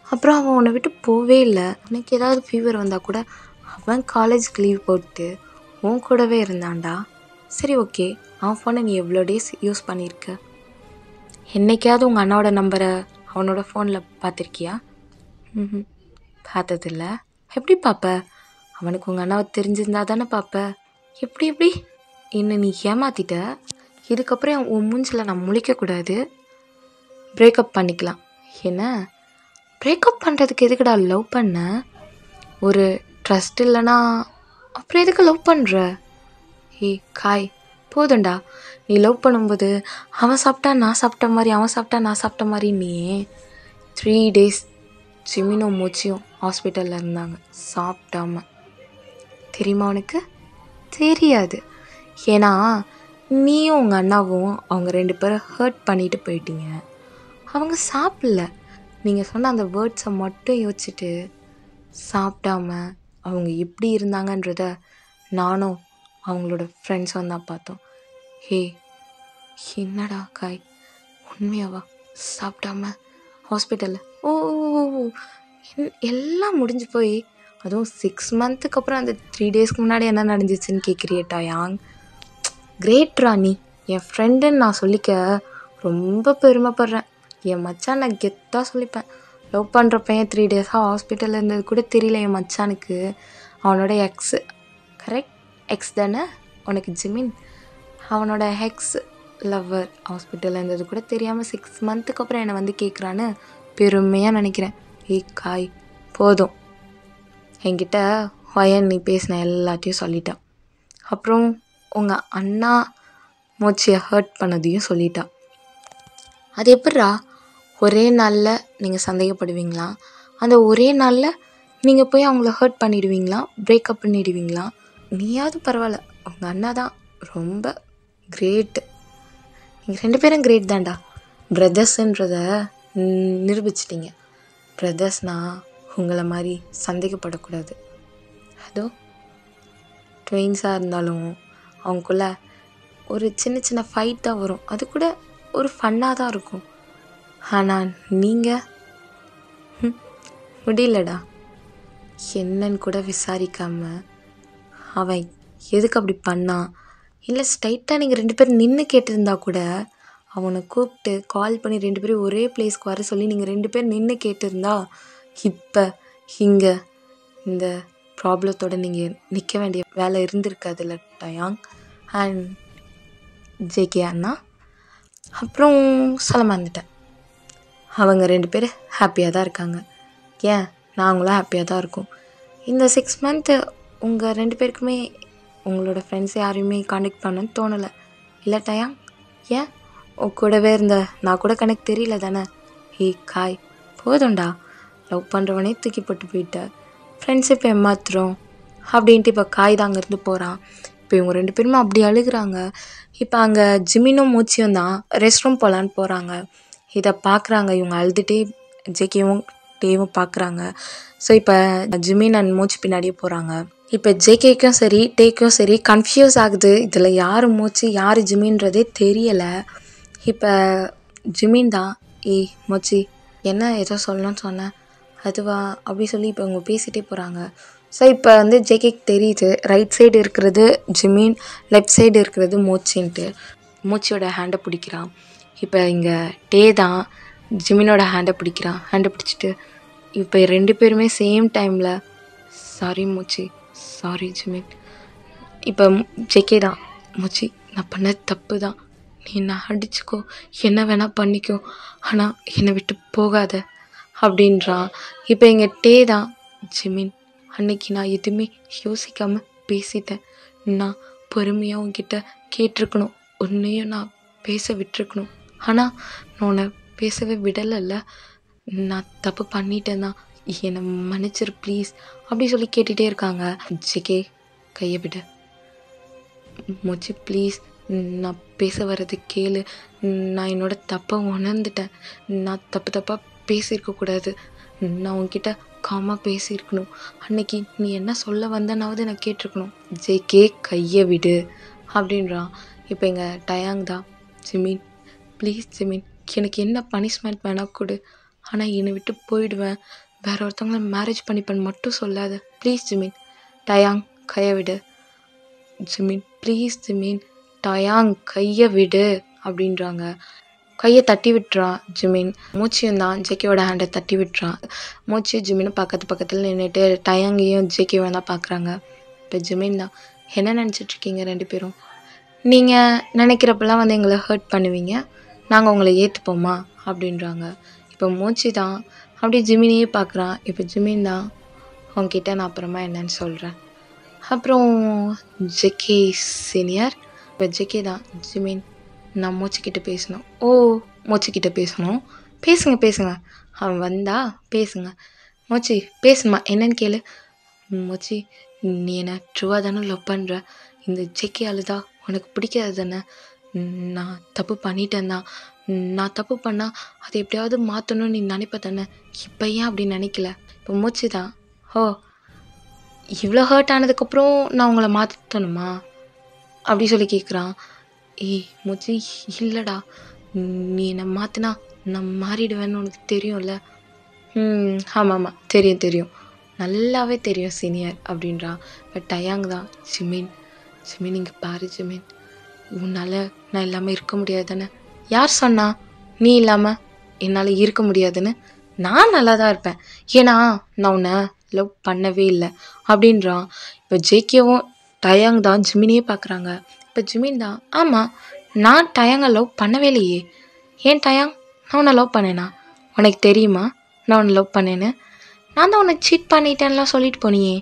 அப்புறம் அவன் உன்னை விட்டு போவே இல்லை. உனக்கு ஏதாவது ஃபீவர் வந்தால் கூட அவன் காலேஜுக்கு லீவ் போட்டு உன் கூடவே இருந்தான்டா. சரி ஓகே, அவன் ஃபோனை நீ எவ்வளோ டேஸ் யூஸ் பண்ணியிருக்க? என்னைக்காவது உங்கள் அண்ணாவோட நம்பரை அவனோட ஃபோனில் பார்த்துருக்கியா? பார்த்ததில்ல. எப்படி பார்ப்ப? அவனுக்கு உங்கள் அண்ணாவை தெரிஞ்சிருந்தா தானே பார்ப்ப. எப்படி என்னை நீ ஏமாத்திட்ட. இதுக்கப்புறம் உன் மூஞ்சில் நான் முழிக்கக்கூடாது. பிரேக்கப் பண்ணிக்கலாம். என்ன பிரேக்கப் பண்ணுறதுக்கு எதுக்குடா லவ் பண்ண? ஒரு ட்ரஸ்ட் இல்லைனா அப்புறம் எதுக்கு லவ் பண்ணுற? காய் போதும்டா. நீ லவ் பண்ணும்போது அவன் சாப்பிட்டா நான் சாப்பிட்ட மாதிரி, அவன் சாப்பிட்டா நான் சாப்பிட்ட மாதிரி. நீ 3 days ஜிமினும் மூச்சியும் ஹாஸ்பிட்டலில் இருந்தாங்க சாப்பிட்டாம. தெரியுமா உனக்கு? தெரியாது. ஏன்னா நீயும் உங்கள் அண்ணாவும் அவங்க 2 பேரும் ஹர்ட் பண்ணிட்டு போயிட்டீங்க. அவங்க சாப்பிடல. நீங்கள் சொன்ன அந்த வேர்ட்ஸை மட்டும் யோசிச்சுட்டு சாப்பிடாம அவங்க எப்படி இருந்தாங்கன்றத நானும் அவங்களோட ஃப்ரெண்ட்ஸும் தான் பார்த்தோம். என்னடா காய், உண்மையாவா? சாப்பிடாம ஹாஸ்பிட்டலில்? ஓ, எல்லாம் முடிஞ்சு போய் அதுவும் 6 மந்த்துக்கு அப்புறம் அந்த 3 daysக்கு முன்னாடி என்ன நடந்துச்சுன்னு கேட்குறியேட்டா யாங்? கிரேட் ராணி, என் ஃப்ரெண்டுன்னு நான் சொல்லிக்க ரொம்ப பெருமைப்படுறேன். என் மச்சான் நான் கெத்தாக சொல்லிப்பேன். லவ் பண்ணுற பையன் 3 days ஹாஸ்பிட்டலில் இருந்தது கூட தெரியல என் மச்சானுக்கு. அவனோட எக்ஸு, கரெக்ட் எக்ஸ் தானே உனக்கு ஜிமின்? அவனோட எக்ஸ் லவ்வர் ஹாஸ்பிட்டலில் இருந்தது கூட தெரியாமல் 6 மந்த்துக்கு அப்புறம் என்னை வந்து கேட்குறான்னு பெருமையாக நினைக்கிறேன். காய் போதும். என்கிட்ட வயன் நீ பேசின எல்லாத்தையும் சொல்லிட்டான். அப்புறம் உங்கள் அண்ணா மோச்சியை ஹர்ட் பண்ணதையும் சொல்லிட்டான். அது எப்பட்றா? ஒரே நாளில் நீங்கள் சந்தேகப்படுவீங்களா? அந்த ஒரே நாளில் நீங்கள் போய் அவங்கள ஹர்ட் பண்ணிடுவீங்களா? பிரேக்கப் பண்ணிடுவீங்களா? நீயாவது பரவாயில்ல, உங்கள் அண்ணா தான் ரொம்ப கிரேட்டு. நீங்கள் 2 பேரும் கிரேட் தான்டா. பிரதர்ஸுன்றத நிரூபிச்சிட்டிங்க. பிரதர்ஸ்னால் உங்களை மாதிரி சந்தேகப்படக்கூடாது. அதோ ட்வின்ஸாக இருந்தாலும் அவங்களுக்குள்ள ஒரு சின்ன சின்ன ஃபைட் தான் வரும். அது கூட ஒரு ஃபன்னாக தான் இருக்கும். ஆனால் நீங்கள் முடியலடா. என்னன்னு கூட விசாரிக்காம அவன் எதுக்கு அப்படி பண்ணான், இல்லை ஸ்ட்ரைட்டாக நீங்கள் 2 பேரும் நின்று கேட்டிருந்தா கூட அவனை கூப்பிட்டு கால் பண்ணி 2 பேரும் ஒரே பிளேஸ்க்கு வர சொல்லி நீங்கள் 2 பேர் நின்று கேட்டிருந்தா இப்போ இங்கே இந்த ப்ராப்ளத்தோடு நீங்கள் நிற்க வேண்டிய வேலை இருந்திருக்காதுல்ல டயாங் அண்ட் ஜேகே அண்ணா. அப்புறம் சொல்ல மறந்துட்டேன், அவங்க 2 பேர் ஹாப்பியாக தான் இருக்காங்க. ஏன் நாங்களும் ஹாப்பியாக தான் இருக்கோம். இந்த 6 மந்த்து உங்கள் 2 பேருக்குமே உங்களோட ஃப்ரெண்ட்ஸ் யாரையுமே காண்டக்ட் பண்ணணும்னு தோணலை இல்லை டயாங்? ஏன் கூடவே இருந்த நான் கூட கணக்கு தெரியல தானே? காய் போதும்டா, லவ் பண்ணுறவனே தூக்கி போட்டு போயிட்ட, ஃப்ரெண்ட்ஷிப் ஏமாத்துறோம் அப்படின்ட்டு இப்போ காய் தான் அங்கேருந்து போகிறான். இப்போ இவங்க 2 பேருமே அப்படி அழுகுறாங்க. இப்போ அங்கே ஜிமினும் மூச்சியும் தான் ரெஸ்ட் ரூம் போகலான்னு போகிறாங்க. இதை பார்க்குறாங்க இவங்க அழுதுகிட்டே ஜேகேவும் டேவும் பார்க்குறாங்க. ஸோ இப்போ ஜிமின் அண்ட் மூச்சு பின்னாடியே போகிறாங்க. இப்போ ஜேகேக்கும் சரி டேக்கும் சரி கன்ஃபியூஸ் ஆகுது. இதில் யார் மூச்சு யார் ஜிமின்றதே தெரியலை. இப்போ ஜிமின் தான் மூச்சி என்ன ஏதோ சொல்லணும்னு சொன்னேன் அதுவா அப்படி சொல்லி இப்போ இவங்க பேசிகிட்டே போகிறாங்க. ஸோ இப்போ வந்து ஜேகேக்கு தெரியுது ரைட் சைடு இருக்கிறது ஜிமின், லெஃப்ட் சைடு இருக்கிறது மூச்சின்ட்டு. மூச்சியோட ஹேண்டை பிடிக்கிறான். இப்போ இங்கே டே தான் ஜிமினோட ஹேண்டை பிடிக்கிறான். ஹேண்டை பிடிச்சிட்டு இப்போ 2 பேருமே சேம் டைமில் சாரி மூச்சி, சாரி ஜிமின். இப்போ ஜேகே தான் மூச்சி நான் பண்ண தப்பு தான், நீ என்ன அடிச்சுக்கோ என்ன வேணால் பண்ணிக்கோ, ஆனால் என்னை விட்டு போகாத அப்படின்றான். இப்போ இங்கே டே தான் ஜிமின், அன்னைக்கு நான் எதுவுமே யோசிக்காமல் பேசிட்டேன், நான் பொறுமையாக உன்கிட்ட கேட்டிருக்கணும், உன்னையும் நான் பேச விட்டுருக்கணும், ஆனால் நான் உன்னை பேசவே விடலைல்ல, நான் தப்பு பண்ணிட்டேன் தான், என்னை மன்னிச்சிரு ப்ளீஸ் அப்படி சொல்லி கேட்டுகிட்டே இருக்காங்க. ஜேகே கையை விடு மூச்சு ப்ளீஸ், நான் பேச வர்றது கேளு, நான் என்னோட தப்பை உணர்ந்துட்டேன், நான் தப்பாக பேசியிருக்கக்கூடாது, நான் உன்கிட்ட காமாக பேசியிருக்கணும், அன்னைக்கு நீ என்ன சொல்ல வந்தனாவது நான் கேட்டிருக்கணும். ஜேகே கையை விடு அப்படின்றான். இப்போ இங்கே டயாங் தான் ஜிமின் ப்ளீஸ் ஜிமின் எனக்கு என்ன பனிஷ்மெண்ட் வேணால் கொடு, ஆனால் என்னை விட்டு போயிடுவேன், வேற ஒருத்தவங்கள மேரேஜ் பண்ணிப்பேன்னு மட்டும் சொல்லாத ப்ளீஸ் ஜிமின். டயாங் கையை விடு ஜிமின் ப்ளீஸ் ஜிமின், டயாங் கையை விடு அப்படின்றாங்க. கையை தட்டி விட்டுறான் ஜிமின். மூச்சியும் தான் ஜேகேவோட ஹேண்டை தட்டி விட்டுறான். மூச்சியும் ஜிமினும் பக்கத்தில் நின்றுட்டு டயாங்கையும் ஜேகேவும் தான் பார்க்குறாங்க. இப்போ ஜிமின் தான் என்ன நினச்சிட்ருக்கீங்க 2 பேரும், நீங்கள் நினைக்கிறப்பெல்லாம் வந்து எங்களை ஹர்ட் பண்ணுவீங்க, நாங்கள் உங்களை ஏற்றுப்போமா அப்படின்றாங்க. இப்போ மூச்சு தான் அப்படியே ஜிமினையே பார்க்குறான். இப்போ ஜிமின் தான் உங்ககிட்ட நான் அப்புறமா என்னன்னு சொல்கிறேன். அப்புறம் ஜேகே சீனியர் இப்போ ஜேகே தான் ஜிமின் நான் மூச்சுக்கிட்ட பேசணும். ஓ மூச்சுக்கிட்ட பேசணும், பேசுங்க அவன் வந்தா பேசுங்க. மூச்சு பேசுமா என்னன்னு கேளு. மூச்சு நீ என்னை ட்ரூவாக தானே லவ் பண்ணுற, இந்த ஜேகே அழுதா உனக்கு பிடிக்காது தானே, நான் தப்பு பண்ணிட்டேன் தான், நான் தப்பு பண்ணால் அதை எப்படியாவது மாற்றணும்னு நீ நினைப்ப தானே, இப்போ ஏன் அப்படி நினைக்கல. இப்போ மூச்சு தான் ஓ இவ்வளோ ஹர்ட் ஆனதுக்கப்புறம் நான் உங்களை மாற்றணுமா அப்படி சொல்லி கேட்குறான். மூச்சு இல்லைடா, நீ என்னை மாற்றினா நான் மாறிடுவேன்னு உனக்கு தெரியும்ல. ஆமாம் தெரியும் நல்லாவே தெரியும் சீனியர் அப்படின்றான். பட் டயாங் தான் ஜிமின் இங்கே பாரு ஜிமின், உன்னால் நான் இல்லாமல் இருக்க முடியாது தானே. யார் சொன்னா நீ இல்லாமல் என்னால் இருக்க முடியாதுன்னு, நான் நல்லா தான் இருப்பேன், ஏன்னா நான் உன்னை லவ் பண்ணவே இல்லை அப்படின்றான். இப்போ ஜேகேவும் டயாங் தான் ஜிமினையே பார்க்குறாங்க. இப்போ ஜிமின் தான் ஆமாம் நான் டயாங்கை லவ் பண்ணவே இல்லையே, ஏன் டயாங் நான் உன்னை லவ் பண்ணேனா, உனக்கு தெரியுமா நான் உன்னை லவ் பண்ணேன்னு, நான் தான் உன்னை சீட் பண்ணிட்டேன்லாம் சொல்லிட்டு போனியே,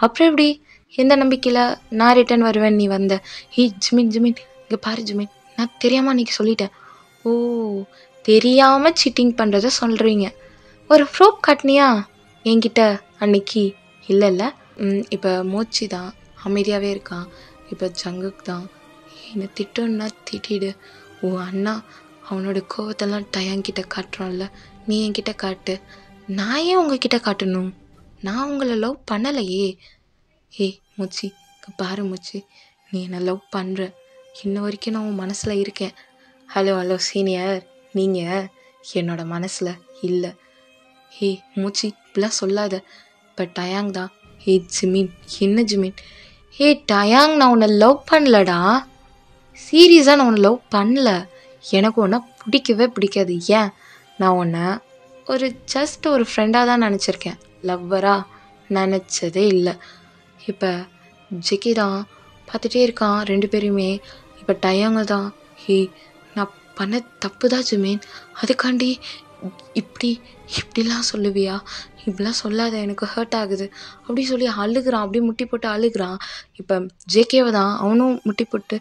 அப்புறம் எப்படி எந்த நம்பிக்கையில் நான் ரிட்டர்ன் வருவேன் நீ வந்த. ஜிமின் இங்கே பாரு ஜிமின், நான் தெரியாமல் அன்றைக்கி சொல்லிட்டேன். ஓ தெரியாமல் சீட்டிங் பண்ணுறத சொல்கிறீங்க, ஒரு ப்ரூஃப் காட்டினியா என்கிட்ட அன்னைக்கு இல்லைல்ல. இப்போ மூச்சு தான் அமைதியாகவே இருக்கான். இப்போ ஜங்குக் தான் என்னை திட்டோன்னா திட்டிடு, ஓ அண்ணா அவனோட கோவத்தெல்லாம் டயாங்கிட்ட காட்டுறான்ல, நீ என்கிட்ட காட்டு, நான் ஏன் உங்ககிட்ட காட்டணும், நான் உங்களை லவ் பண்ணலையே. மூச்சி பாரு மூச்சி, நீ என்னை லவ் பண்ணுற, இன்ன வரைக்கும் நான் உன் மனசில் இருக்கேன். ஹலோ ஹலோ சீனியர், நீங்கள் என்னோட மனசில் இல்லை. ஹே மூச்சி, இப்படிலாம் சொல்லாத. இப்போ டயாங் தான். ஹே ஜிமின், என்ன ஜிமின்? ஹே டயாங், நான் உன்னை லவ் பண்ணலடா. சீரியஸாக நான் உன்னை லவ் பண்ணல. எனக்கு உன்னை பிடிக்கவே பிடிக்காது. ஏன், நான் உன்னை ஜஸ்ட் ஒரு ஃப்ரெண்டாக தான் நினச்சிருக்கேன், லவ்வராக நினச்சதே இல்லை. இப்போ ஜெக்கி தான் பார்த்துட்டே இருக்கான் ரெண்டு பேருமே. இப்போ டயாங்க தான், ஹே நான் பண்ண தப்பு தான் ஜிமீன், அதுக்காண்டி இப்படிலாம் சொல்லுவியா? இப்படிலாம் சொல்லாத, எனக்கு ஹர்ட் ஆகுது அப்படி சொல்லி அழுகிறான். அப்படியே முட்டி போட்டு அழுகிறான். இப்போ ஜேகேவை தான், அவனும் முட்டி போட்டு,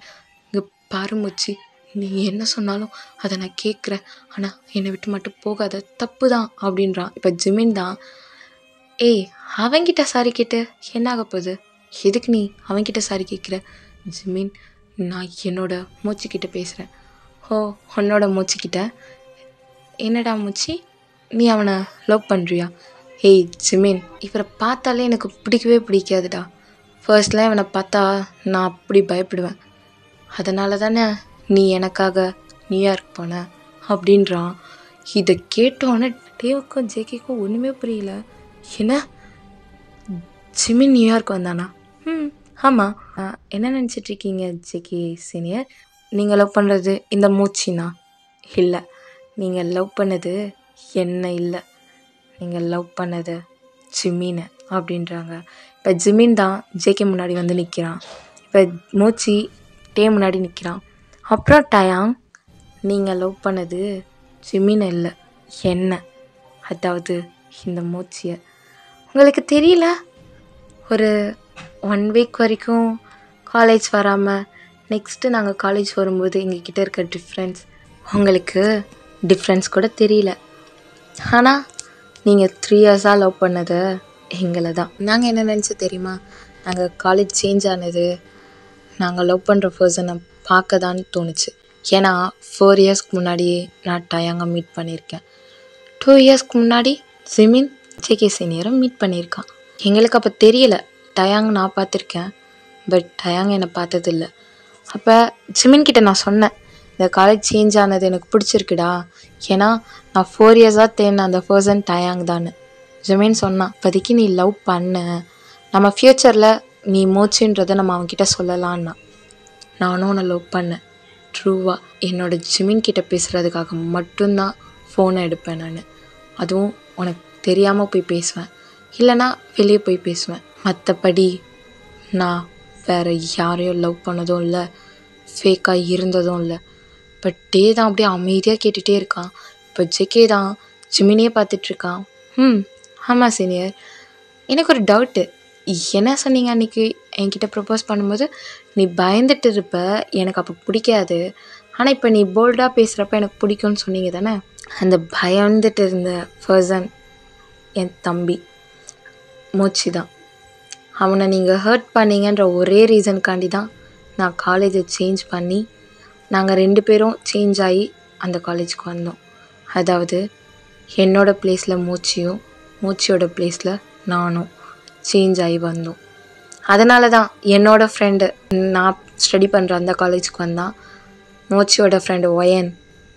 இங்கே பாரு மூச்சி, நீ என்ன சொன்னாலும் அதை நான் கேட்குறேன், ஆனால் என்னை விட்டு மட்டும் போகாத, தப்பு தான் அப்படின்றான். இப்போ ஜிமின் தான், ஏய் அவன்கிட்ட சாரி கேட்டு என்ன ஆக போகுது? எதுக்கு நீ அவன்கிட்ட சாரி கேட்குற? ஜிமின், நான் என்னோட மூச்சிக்கிட்ட பேசுகிறேன். ஓ, உன்னோட மூச்சிக்கிட்ட? என்னடா மூச்சி, நீ அவனை லவ் பண்ணுறியா? ஏய் ஜிமின், இவரை பார்த்தாலே எனக்கு பிடிக்கவே பிடிக்காதுடா. ஃபர்ஸ்ட்லாம் இவனை பார்த்தா நான் அப்படி பயப்படுவேன். அதனால தானே நீ எனக்காக நியூயார்க் போன அப்படின்றான். இதை கேட்டோன்னே டேவுக்கும் ஜேகேக்கும் ஒன்றுமே புரியல. என்ன, ஜிமின் நியூயார்க் வந்தானா? ஆமாம். என்ன நினச்சிட்ருக்கீங்க ஜேகே சீனியர்? நீங்கள் லவ் பண்ணுறது இந்த மூச்சினா? இல்லை, நீங்கள் லவ் பண்ணது என்ன இல்லை, நீங்கள் லவ் பண்ணது ஜிமினை அப்படின்றாங்க. இப்போ ஜிமின் தான் ஜேகே முன்னாடி வந்து நிற்கிறான். இப்போ மூச்சி டே முன்னாடி நிற்கிறான். அப்புறம் டயாங், நீங்கள் லவ் பண்ணது ஜிமினை இல்லை, என்ன, அதாவது இந்த மூச்சியை. உங்களுக்கு தெரியல, ஒரு 1 வீக் வரைக்கும் காலேஜ் வராமல் நெக்ஸ்ட்டு நாங்கள் காலேஜ் வரும்போது எங்ககிட்ட இருக்க உங்களுக்கு டிஃப்ரென்ஸ் கூட தெரியல. ஆனால் நீங்கள் 3 இயர்ஸாக லவ் பண்ணது எங்களை தான். நாங்கள் என்ன நினச்சி தெரியுமா? நாங்கள் காலேஜ் சேஞ்ச் ஆனது நாங்கள் லவ் பண்ணுற பர்சனை பார்க்க தான் தோணுச்சு. ஏன்னா 4 இயர்ஸ்க்கு முன்னாடியே நான் டயாங்கை மீட் பண்ணியிருக்கேன். 2 இயர்ஸ்க்கு முன்னாடி ஜிமின் ஜேகே சீனியரை மீட் பண்ணியிருக்கான். எங்களுக்கு அப்போ தெரியல, டயாங் நான் பார்த்துருக்கேன், பட் டயாங் என்னை பார்த்ததில்ல. அப்போ ஜிமின்கிட்ட நான் சொன்னேன், இந்த காலேஜ் சேஞ்ச் ஆனது எனக்கு பிடிச்சிருக்குடா, ஏன்னா நான் 4 இயர்ஸாக தேடின அந்த பர்சன் டயாங் தான். ஜிமின் சொன்னான், இப்போதைக்கு நீ லவ் பண்ண, நம்ம ஃப்யூச்சரில் நீ மூச்சுன்றதை நம்ம அவன்கிட்ட சொல்லலான்னா. நானும் உன்னை லவ் பண்ணேன் ட்ரூவாக. என்னோட ஜிமின்கிட்ட பேசுகிறதுக்காக மட்டும்தான் ஃபோனை எடுப்பேன் நான். அதுவும் உனக்கு தெரியாமல் போய் பேசுவேன், இல்லைனா வெளியே போய் பேசுவேன். மற்றபடி நான் வேறு யாரையும் லவ் பண்ணதும் இல்லை, ஃபேக்காக இருந்ததும் இல்லை. பட் டே தான் அப்படியே அமைதியாக கேட்டுகிட்டே இருக்கான். இப்போ ஜெகே தான் ஜிமினே பார்த்துட்ருக்கான். ஆமாம் சீனியர், எனக்கு ஒரு டவுட்டு. என்ன சொன்னீங்க அன்றைக்கி என்கிட்ட ப்ரப்போஸ் பண்ணும்போது? நீ பயந்துட்டு இருப்ப, எனக்கு அப்போ பிடிக்காது, ஆனால் இப்போ நீ போல்டாக பேசுகிறப்ப எனக்கு பிடிக்கும்னு சொன்னீங்க தானே? அந்த பயந்துட்டு இருந்த பர்சன் என் தம்பி மூச்சி தான். அவனை நீங்கள் ஹர்ட் பண்ணீங்கன்ற ஒரே ரீசனுக்காண்டி தான் நான் காலேஜை சேஞ்ச் பண்ணி நாங்கள் 2 பேரும் சேஞ்ச் ஆகி அந்த காலேஜுக்கு வந்தோம். அதாவது என்னோடய ப்ளேஸில் மூச்சியும், மூச்சியோட ப்ளேஸில் நானும் சேஞ்ச் ஆகி வந்தோம். அதனால தான் என்னோடய ஃப்ரெண்டு நான் ஸ்டடி பண்ணுற அந்த காலேஜுக்கு வந்தான், மூச்சியோட ஃப்ரெண்டு ஒயன்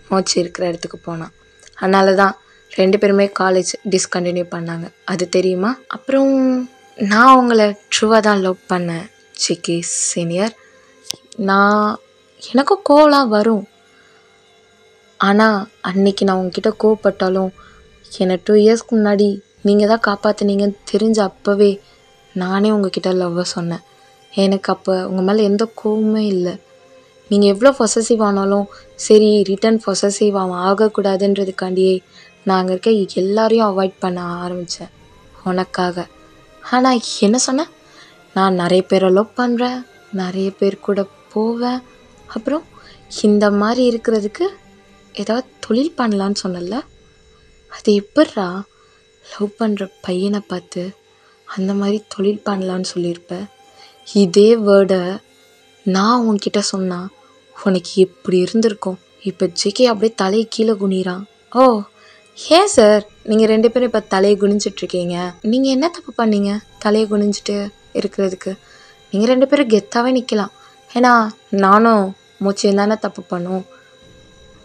மூச்சி இருக்கிற இடத்துக்கு போனான். அதனால தான் 2 பேருமே காலேஜ் டிஸ்கண்டினியூ பண்ணாங்க, அது தெரியுமா? அப்புறம் நான் உங்களை ட்ரூவாக தான் லவ் பண்ணேன் ஜேகே சீனியர். எனக்கும் கோவலாம் வரும், ஆனால் அன்னைக்கு நான் உங்ககிட்ட கோவப்பட்டாலும் என்னை 2 இயர்ஸ்க்கு முன்னாடி நீங்கள் தான் காப்பாற்றுனீங்கன்னு தெரிஞ்ச அப்போவே நானே உங்ககிட்ட லவ்வை சொன்னேன். எனக்கு அப்போ உங்கள் மேலே எந்த கோவமே இல்லை. நீங்கள் எவ்வளோ பொசசிவ் ஆனாலும் சரி, ரிட்டன் பொசசிவ் ஆகக்கூடாதுன்றதுக்காண்டியே நான் அங்கே இருக்க எல்லாரையும் அவாய்ட் பண்ண ஆரம்பித்தேன் உனக்காக. ஆனால் என்ன சொன்னேன்? நான் நிறைய பேரை லவ் பண்ணுறேன், நிறைய பேர் கூட போவேன், அப்புறம் இந்த மாதிரி இருக்கிறதுக்கு ஏதாவது தொழில் பண்ணலான்னு சொன்னல. அது எப்பட்றா லவ் பண்ணுற பையனை பார்த்து அந்த மாதிரி தொழில் பண்ணலான்னு சொல்லியிருப்பேன்? இதே வேர்டை நான் உன்கிட்ட சொன்னால் உனக்கு எப்படி இருந்திருக்கும்? இப்போ ஜேகே அப்படியே தலையை கீழே குனிறான். ஓ ஏன் சார் நீங்கள் 2 பேரும் இப்போ தலையை குனிஞ்சிட்ருக்கீங்க? நீங்கள் என்ன தப்பு பண்ணீங்க தலையை குனிஞ்சிட்டு இருக்கிறதுக்கு? நீங்கள் 2 பேரும் கெத்தாகவே நிற்கலாம். ஏன்னா நானும் மூச்சியும் தானே தப்பு பண்ணும்.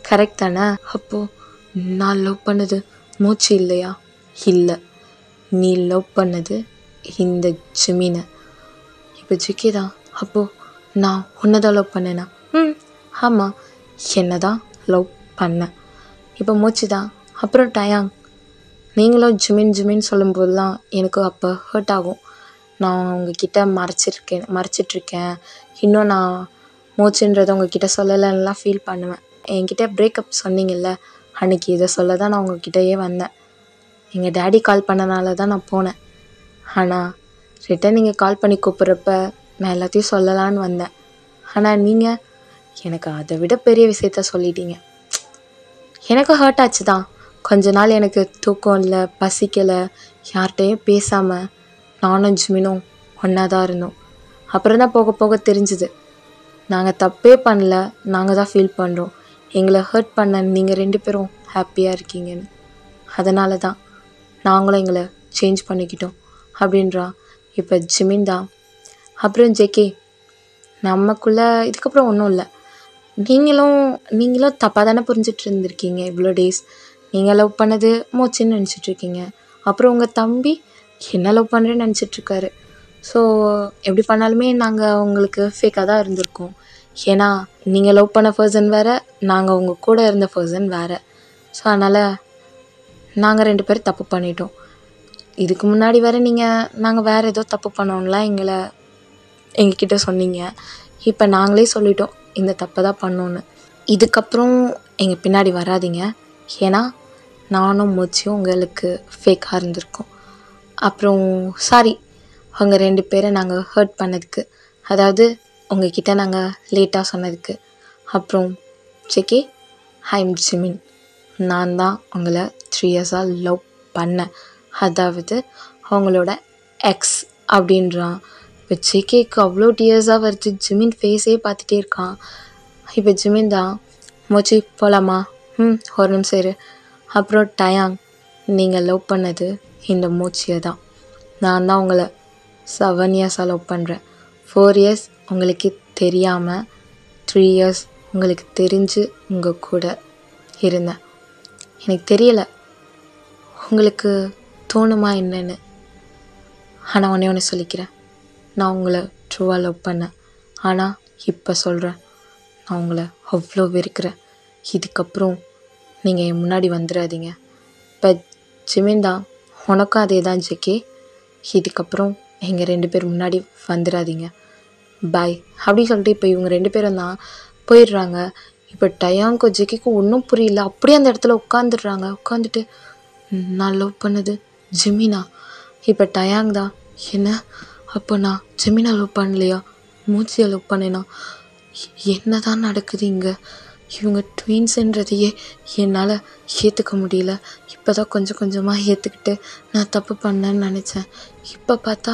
கரெக்ட் தானே? அப்போது நான் லவ் பண்ணது மூச்சு இல்லையா? இல்லை, நீ லவ் பண்ணது இந்த ஜிமினை. இப்போ ஜிகே தான். அப்போது நான் உன்னை தான் லவ் பண்ணேனா? ஆமாம், என்ன தான் லவ் பண்ணேன். இப்போ மூச்சு தான். அப்புறம் டயாங், நீங்களும் ஜிமின் சொல்லும்போதெல்லாம் எனக்கு அப்போ ஹர்ட் ஆகும். நான் உங்ககிட்ட மறைச்சிட்ருக்கேன், இன்னும் நான் மூச்சுன்றதை உங்ககிட்ட சொல்லலைன்னெலாம் ஃபீல் பண்ணுவேன். என்கிட்ட பிரேக்கப் சொன்னீங்கல்ல, அன்றைக்கி இதை சொல்ல தான் நான் உங்ககிட்டயே வந்தேன். எங்கள் டேடி கால் பண்ணனால தான் நான் போனேன். ஆனால் ரிட்டன் நீங்கள் கால் பண்ணி கூப்பிட்றப்ப நான் எல்லாத்தையும் சொல்லலான்னு வந்தேன். ஆனால் நீங்கள் எனக்கு அதை விட பெரிய விஷயத்த சொல்லிட்டீங்க. எனக்கு ஹர்ட் ஆச்சு தான். கொஞ்ச நாள் எனக்கு தூக்கம் இல்லை, பசிக்கலை, யார்கிட்டையும் பேசாமல் நானும் ஜிமினும் ஒன்றா தான் இருந்தோம். அப்புறம் தான் போக போக தெரிஞ்சுது நாங்கள் தப்பே பண்ணல, நாங்கள் தான் ஃபீல் பண்ணுறோம். எங்களை ஹர்ட் பண்ண நீங்கள் 2 பேரும் ஹாப்பியாக இருக்கீங்கன்னு. அதனால தான் நாங்களும் எங்களை சேஞ்ச் பண்ணிக்கிட்டோம் அப்படின்றா. இப்போ ஜிமின் தான். அப்புறம் ஜேகே, நமக்குள்ளே இதுக்கப்புறம் ஒன்றும் இல்லை. நீங்களும் தப்பாக தானே புரிஞ்சிட்டு இருந்திருக்கீங்க இவ்வளோ டேஸ். நீங்கள் லவ் பண்ணது மூச்சுன்னு நினச்சிட்ருக்கீங்க. அப்புறம் உங்கள் தம்பி என்ன லவ் பண்ணுறேன்னு நினச்சிட்ருக்காரு. ஸோ எப்படி பண்ணாலுமே நாங்கள் உங்களுக்கு ஃபேக்காக தான் இருந்திருக்கோம். ஏன்னா நீங்கள் லவ் பண்ண பர்சன் வேறு, நாங்கள் உங்கள் கூட இருந்த பர்சன் வேறு. ஸோ அதனால் நாங்கள் 2 பேரும் தப்பு பண்ணிட்டோம். இதுக்கு முன்னாடி வேறு நாங்கள் வேறு ஏதோ தப்பு பண்ணோம்லாம் எங்ககிட்ட சொன்னீங்க. இப்போ நாங்களே சொல்லிட்டோம் இந்த தப்பை தான் பண்ணோன்னு. இதுக்கப்புறம் எங்கள் பின்னாடி வராதிங்க. ஏன்னா நானும் மூச்சியும் உங்களுக்கு ஃபேக்காக இருந்திருக்கோம். அப்புறம் சாரி அவங்க 2 பேரை நாங்கள் ஹர்ட் பண்ணதுக்கு, அதாவது உங்ககிட்ட நாங்கள் லேட்டாக சொன்னதுக்கு. அப்புறம் ஜேகே, ஐம் ஜிமின். நான் தான் உங்களை 3 இயர்ஸாக லவ் பண்ணேன், அதாவது அவங்களோட எக்ஸ் அப்படின்றான். இப்போ ஜேகேக்கு அவ்வளோ டியர்ஸாக வருது. ஜிமின் ஃபேஸே பார்த்துட்டே இருக்கான். இப்போ ஜிமின் தான், மூச்சு போகலாமா? ஒரு நிமிஷம் இரு. அப்புறம் டயாங், நீங்கள் லவ் பண்ணது இந்த மூச்சியை தான். நான் தான் உங்களை 7 இயர்ஸாக லவ் பண்ணுறேன். 4 இயர்ஸ் உங்களுக்கு தெரியாமல், 3 இயர்ஸ் உங்களுக்கு தெரிஞ்சு உங்கள் கூட இருந்தேன். எனக்கு தெரியலை உங்களுக்கு தோணுமா என்னன்னு. ஆனால் ஒன்று சொல்லிக்கிறேன், நான் உங்களை ட்ரூவாக லவ் பண்ணேன். ஆனால் இப்போ சொல்கிறேன், நான் உங்களை அவ்வளோ வெறுக்கிறேன். இதுக்கப்புறம் நீங்கள் என் முன்னாடி வந்துடாதீங்க. இப்போ ஜிமின் தான், உனக்கும் அதே தான் ஜேகே. இதுக்கப்புறம் எங்கள் 2 பேர் முன்னாடி வந்துடாதீங்க, பாய் அப்படி சொல்லிட்டு இப்போ இவங்க 2 பேரும் தான் போயிடுறாங்க. இப்போ டயாங்க்கும் ஜேகேக்கும் ஒன்றும் புரியல. அப்படியே அந்த இடத்துல உட்காந்துடுறாங்க. உட்காந்துட்டு, நான் லவ் பண்ணது ஜிமினா? இப்போ டயாங் தான், என்ன அப்போ நான் ஜிமினா லவ் பண்ணலையா, மூச்சியை லவ் பண்ணேனா? என்ன தான் நடக்குது இங்கே? இவங்க ட்வின்ஸுன்றதையே என்னால் ஏற்றுக்க முடியல. இப்போ தான் கொஞ்சம் கொஞ்சமாக ஏற்றுக்கிட்டு நான் தப்பு பண்ணேன்னு நினச்சேன். இப்போ பார்த்தா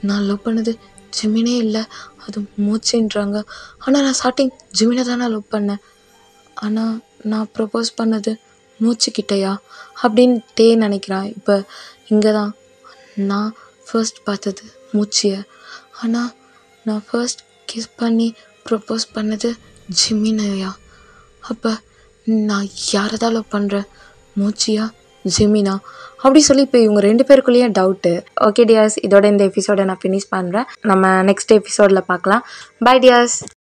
நான் லவ் பண்ணது ஜிமினே இல்லை, அது மூச்சுன்றாங்க. ஆனால் நான் ஸ்டார்டிங் ஜிமினை தான் நான் லவ் பண்ணேன். ஆனால் நான் ப்ரப்போஸ் பண்ணது மூச்சுக்கிட்டையா அப்படின்ட்டே நினைக்கிறான். இப்போ இங்கே தான், நான் ஃபர்ஸ்ட் பார்த்தது மூச்சியை, ஆனால் நான் ஃபர்ஸ்ட் கிஸ் பண்ணி ப்ரப்போஸ் பண்ணது ஜிமினையா? அப்போ நான் யாரை தான் லவ் பண்ணுறேன், மூச்சியா ஜிமினா? அப்படி சொல்லி இப்போ இவங்க 2 பேருக்குள்ளேயே டவுட்டு. ஓகே டியர்ஸ், இதோட இந்த எபிசோடை நான் ஃபினிஷ் பண்ணுறேன். நம்ம நெக்ஸ்ட் எபிசோடில் பார்க்கலாம். Bye tears.